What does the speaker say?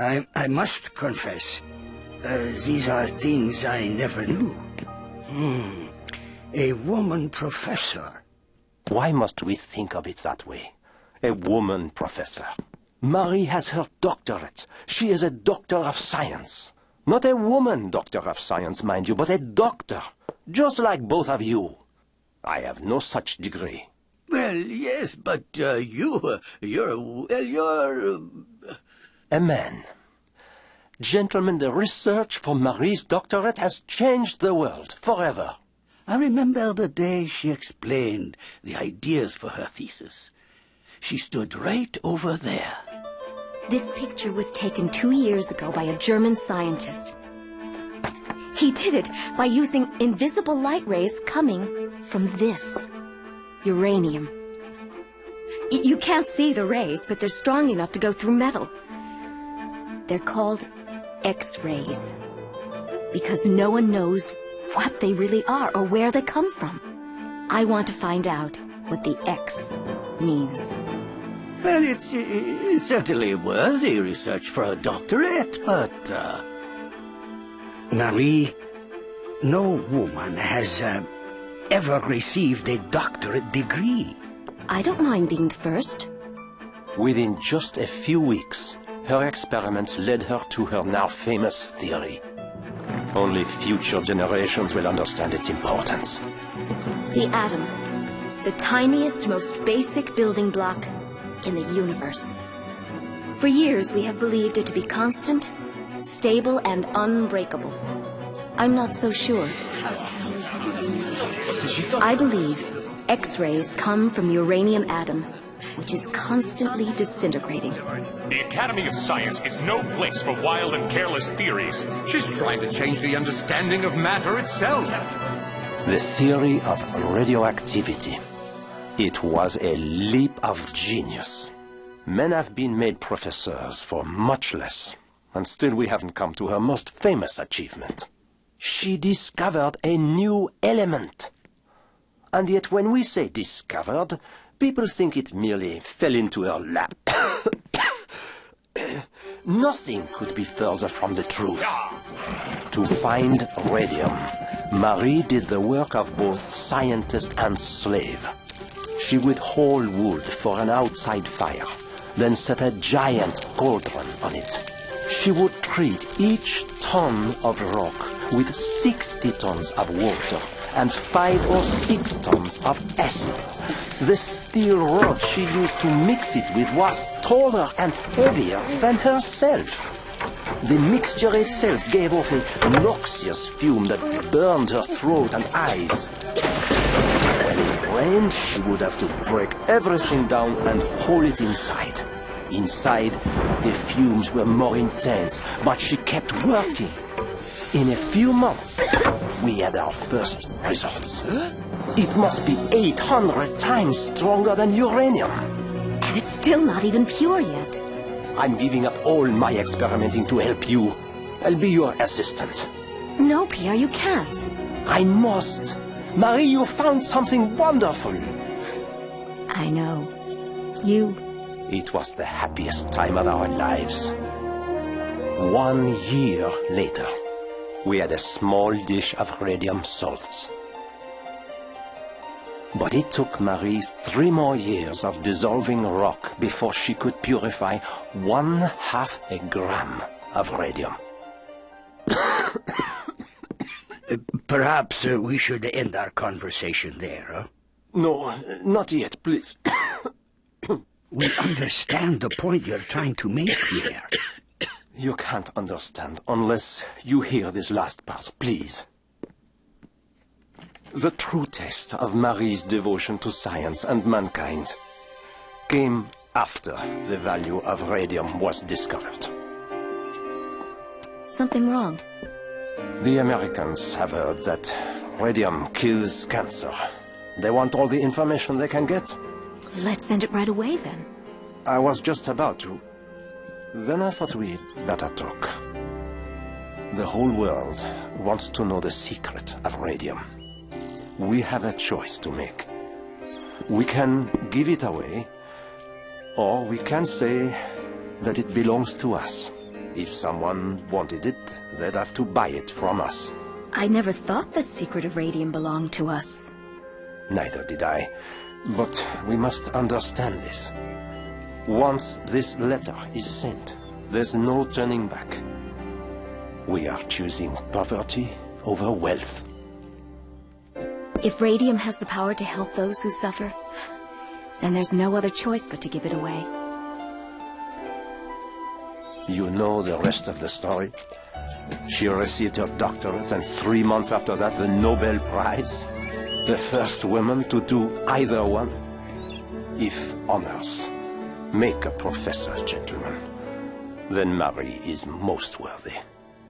I must confess, these are things I never knew. A woman professor. Why must we think of it that way? A woman professor. Marie has her doctorate. She is a doctor of science. Not a woman doctor of science, mind you, but a doctor. Just like both of you. I have no such degree. Well, yes, but you're... A man. Gentlemen, the research for Marie's doctorate has changed the world forever. I remember the day she explained the ideas for her thesis. She stood right over there. This picture was taken 2 years ago by a German scientist. He did it by using invisible light rays coming from this uranium. You can't see the rays, but they're strong enough to go through metal. They're called X-rays because no one knows what they really are or where they come from. I want to find out what the X means. Well, it's certainly worthy research for a doctorate, but... Marie, no woman has ever received a doctorate degree. I don't mind being the first. Within just a few weeks, her experiments led her to her now famous theory. Only future generations will understand its importance. The atom, the tiniest, most basic building block in the universe. For years, we have believed it to be constant, stable, and unbreakable. I'm not so sure. I believe X-rays come from the uranium atom, which is constantly disintegrating. The Academy of Science is no place for wild and careless theories. She's trying to change the understanding of matter itself. The theory of radioactivity. It was a leap of genius. Men have been made professors for much less, and still we haven't come to her most famous achievement. She discovered a new element. And yet when we say discovered, people think it merely fell into her lap. Nothing could be further from the truth. To find radium, Marie did the work of both scientist and slave. She would haul wood for an outside fire, then set a giant cauldron on it. She would treat each ton of rock with 60 tons of water and 5 or 6 tons of acid. The steel rod she used to mix it with was taller and heavier than herself. The mixture itself gave off a noxious fume that burned her throat and eyes. When it rained, she would have to break everything down and haul it inside. Inside, the fumes were more intense, but she kept working. In a few months, we had our first results. It must be 800 times stronger than uranium. And it's still not even pure yet. I'm giving up all my experimenting to help you. I'll be your assistant. No, Pierre, you can't. I must. Marie, you found something wonderful. I know. You... It was the happiest time of our lives. 1 year later, we had a small dish of radium salts. But it took Marie 3 more years of dissolving rock before she could purify 1/2 a gram of radium. Perhaps we should end our conversation there, huh? No, not yet, please. We understand the point you're trying to make, Pierre. You can't understand unless you hear this last part, please. The true test of Marie's devotion to science and mankind came after the value of radium was discovered. Something wrong? The Americans have heard that radium kills cancer. They want all the information they can get. Let's send it right away, then. I was just about to. Then I thought we'd better talk. The whole world wants to know the secret of radium. We have a choice to make. We can give it away, or we can say that it belongs to us. If someone wanted it, they'd have to buy it from us. I never thought the secret of radium belonged to us. Neither did I. But we must understand this. Once this letter is sent, there's no turning back. We are choosing poverty over wealth. If radium has the power to help those who suffer, then there's no other choice but to give it away. You know the rest of the story. She received her doctorate, and 3 months after that, the Nobel Prize. The first woman to do either one. If honors make a professor, gentlemen, then Marie is most worthy.